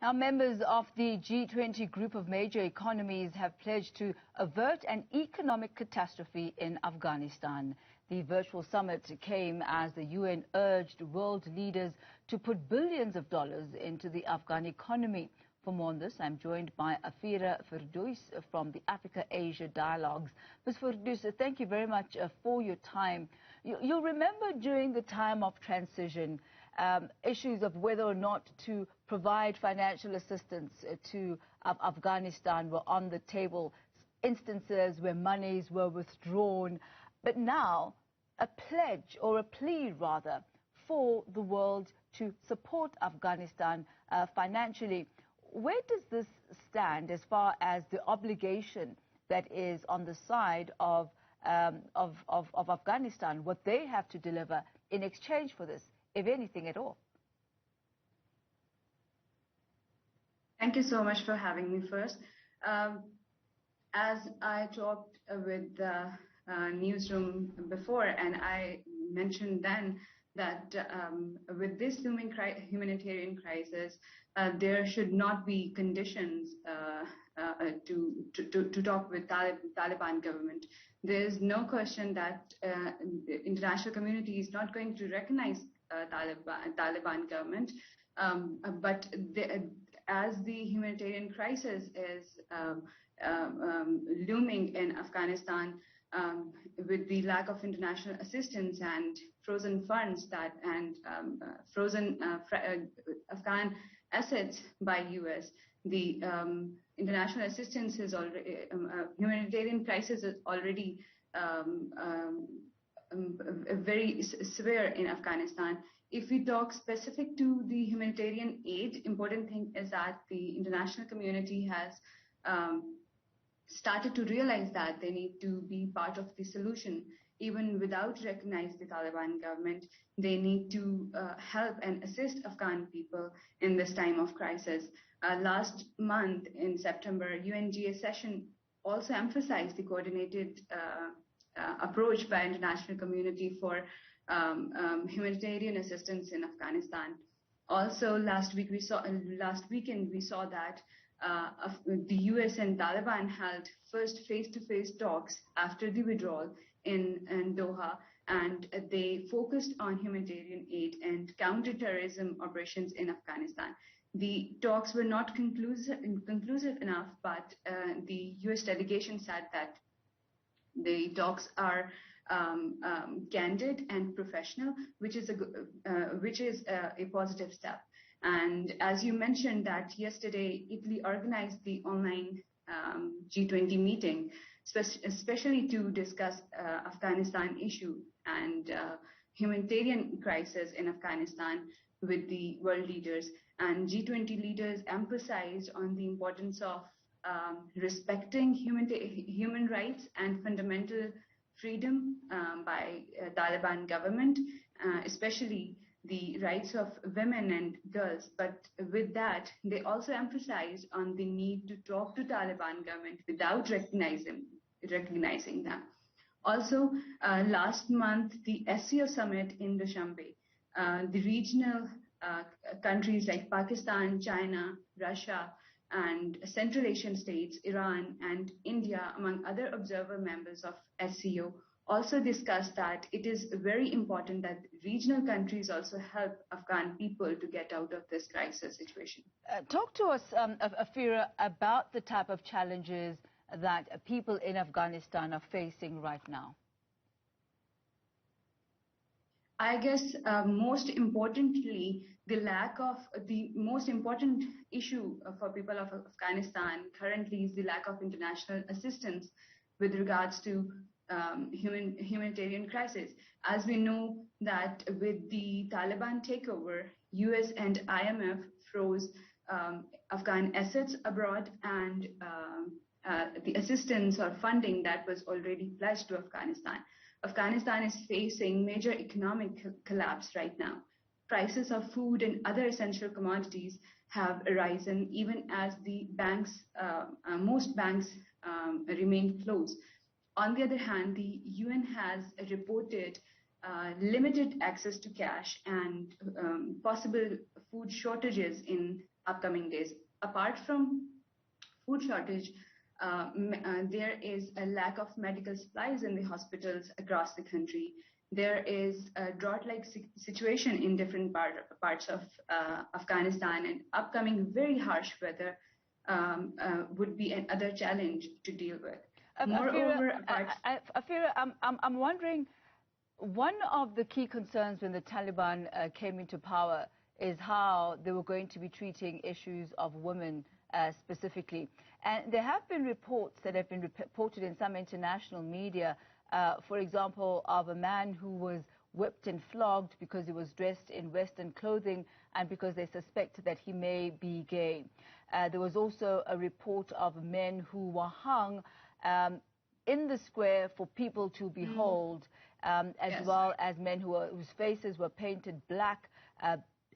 Now, members of the G20 group of major economies have pledged to avert an economic catastrophe in Afghanistan. The virtual summit came as the UN urged world leaders to put billions of dollars into the Afghan economy. For more on this, I'm joined by Afeera Firdous from the Africa-Asia Dialogues. Ms. Firdous, thank you very much for your time. You'll remember during the time of transition, issues of whether or not to provide financial assistance to Afghanistan were on the table, instances where monies were withdrawn. But now, a pledge, or a plea rather, for the world to support Afghanistan financially. Where does this stand as far as the obligation that is on the side of Afghanistan, what they have to deliver in exchange for this, if anything at all? Thank you so much for having me first. As I talked with the Newzroom before, and I mentioned then that with this looming humanitarian crisis, there should not be conditions to talk with Taliban government. There is no question that the international community is not going to recognize Taliban government, but as the humanitarian crisis is looming in Afghanistan, with the lack of international assistance and frozen funds and frozen Afghan assets by US, the international assistance is already humanitarian crisis is already very severe in Afghanistan. If we talk specific to the humanitarian aid, important thing is that the international community has started to realize that they need to be part of the solution. Even without recognizing the Taliban government, they need to help and assist Afghan people in this time of crisis. Last month in September, UNGA session also emphasized the coordinated approach by international community for humanitarian assistance in Afghanistan. Also, last weekend we saw that the US and Taliban held first face-to-face talks after the withdrawal in Doha, and they focused on humanitarian aid and counter-terrorism operations in Afghanistan. The talks were not conclusive enough, but the US delegation said that the talks are candid and professional, which is a positive step. And as you mentioned that yesterday, Italy organized the online G20 meeting, especially to discuss Afghanistan issue and humanitarian crisis in Afghanistan with the world leaders. And G20 leaders emphasized on the importance of respecting human rights and fundamental freedom by Taliban government, especially the rights of women and girls. But with that, they also emphasized on the need to talk to Taliban government without recognizing them. Also, last month, the SCO summit in Dushanbe, the regional countries like Pakistan, China, Russia, and Central Asian states, Iran and India, among other observer members of SCO, also discussed that it is very important that regional countries also help Afghan people to get out of this crisis situation. Talk to us, Afeera, about the type of challenges that people in Afghanistan are facing right now. I guess most importantly, the most important issue for people of Afghanistan currently is the lack of international assistance with regards to humanitarian crisis. As we know that with the Taliban takeover, US and IMF froze Afghan assets abroad and the assistance or funding that was already pledged to Afghanistan. Afghanistan is facing major economic collapse right now. Prices of food and other essential commodities have risen even as the banks, most banks remain closed. On the other hand, the UN has reported limited access to cash and possible food shortages in upcoming days. Apart from food shortage, there is a lack of medical supplies in the hospitals across the country. There is a drought-like situation in different parts of Afghanistan, and upcoming very harsh weather would be another challenge to deal with. Moreover, Afeera, I'm wondering, one of the key concerns when the Taliban came into power is how they were going to be treating issues of women specifically. And there have been reports that have been reported in some international media, for example, of a man who was whipped and flogged because he was dressed in Western clothing and because they suspected that he may be gay. There was also a report of men who were hung in the square for people to behold, as well as men whose faces were painted black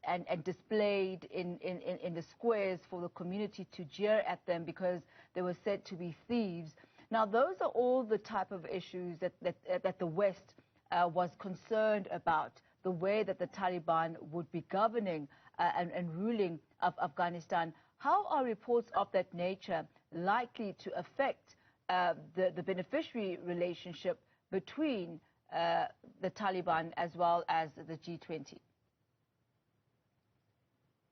and displayed in the squares for the community to jeer at them because they were said to be thieves. Now, those are all the type of issues that the West was concerned about, the way that the Taliban would be governing and ruling of Afghanistan. How are reports of that nature likely to affect the beneficiary relationship between the Taliban as well as the G20?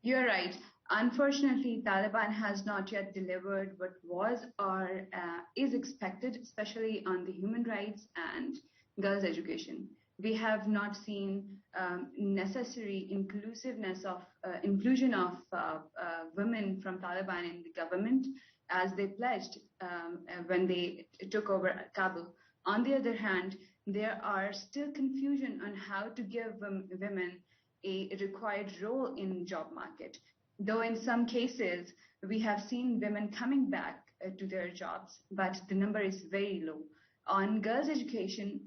You're right. Unfortunately, Taliban has not yet delivered what was or is expected, especially on the human rights and girls' education. We have not seen necessary inclusion of women from Taliban in the government as they pledged when they took over Kabul. On the other hand, there are still confusion on how to give women a required role in job market. Though in some cases, we have seen women coming back to their jobs, but the number is very low. On girls' education,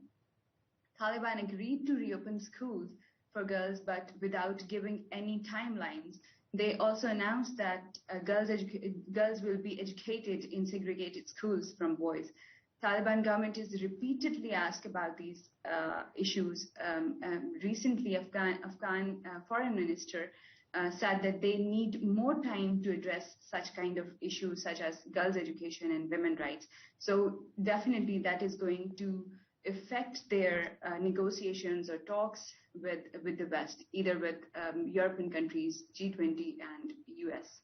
Taliban agreed to reopen schools for girls, but without giving any timelines. They also announced that girls will be educated in segregated schools from boys. Taliban government is repeatedly asked about these issues. Recently, Afghan foreign minister said that they need more time to address such kind of issues such as girls' education and women's rights. So definitely that is going to affect their negotiations or talks with the West, either with European countries, G20 and US.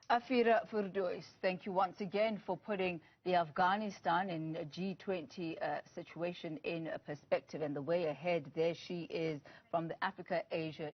Afeera Firdous, thank you once again for putting the Afghanistan and G20 situation in perspective and the way ahead. There she is from the Africa Asia